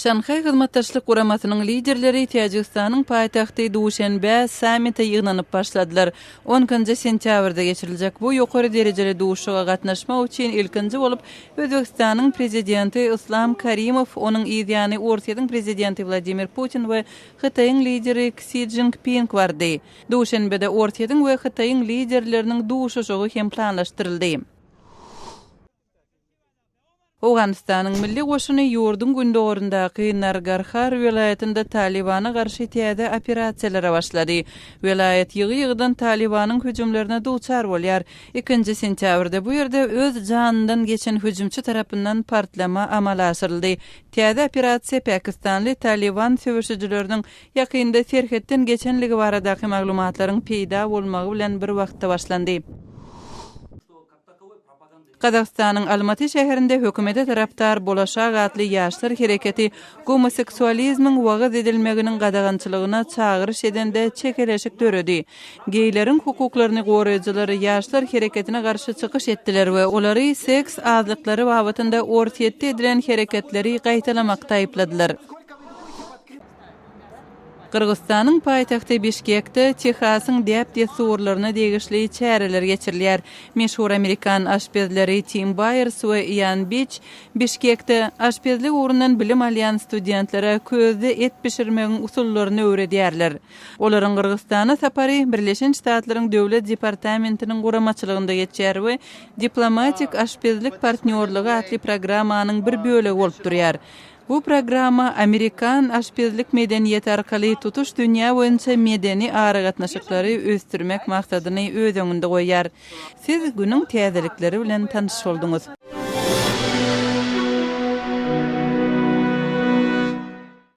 Şanhay Hyzmatdaşlyk Guramasynyň liderleri Täjikistanyň paýtagty Duşanbe sammite ýygnanyp başladylar. 10-njy sentýabrda geçiriljek bu ýokary derejeli duşuga gatnaşmak üçin ilkinji bolup Özbekistanyň prezidenti Islom Karimow, onuň ýa-ni Orsiýanyň prezidenti Vladimir Putin we Hytaýyň lideri Xi Jinping bardy. Duşanbede Orsiýanyň we Hytaýyň liderleriniň duşuşugy hem planlaşdyryldy. Awganistanyň milli goşuny ýurdun gündogorundaky Nargarhar welaýatynda Talibana garşy täze operasiýalary başlady. Welaýat ýygy-ýygydan Talibanyň hüjümlerine duçar bolýar. 2-nji sentýabrda bu ýerde öz janyndan geçen hüjümçi tarapyndan partlama amala asyryldy. Täze operasiýa Pakistanly Taliban söwüşçileriniň ýakynda serhetden geçenligi baradaky maglumatlaryň peýda bolmagy bilen bir wagtda başlandy. Kazakstanyň Almaty şäherinde hökümete taraptar bolaşak atly ýaşlar hereketi homoseksualizmiň wagt edilmeginiň gadagançylygyna çagyryş edende çekeleşik döredi. Geýleriň hukuklaryny goraýjylary ýaşlar hereketine garşy çykyş etdiler we olary seks azlyklary babatynda ortiýetde edilen hereketleri gaýtalamakda aýpladylar. Kırgızstanyň paýtagty Bişkekde Texasyň däpde suwurlaryna degişli çäreler geçirilýär. Meşhur Amerikan aşpezleri Tim Byers we Ian Beach Bişkekde aşpezlik urundan bilim alýan studentlere közde et pişirmegiň usullaryny öwredýärler. Olaryň Kırgızstana sapary Birleşen Ştatlaryň döwlet departamentiniň guramaçylygynda geçýär we diplomatik aşpezlik partnýorlygy atly programmanyň bir bölegi bolup durýar. Bu programma Amerikan aşpezlik medeniýeti arkaly tutuş dünýä boýunça medeni aragatnaşyklary ösdürmek maksadyny öz öňünde goýar. Siz günüň täzelikleri bilen tanış bolduňuz.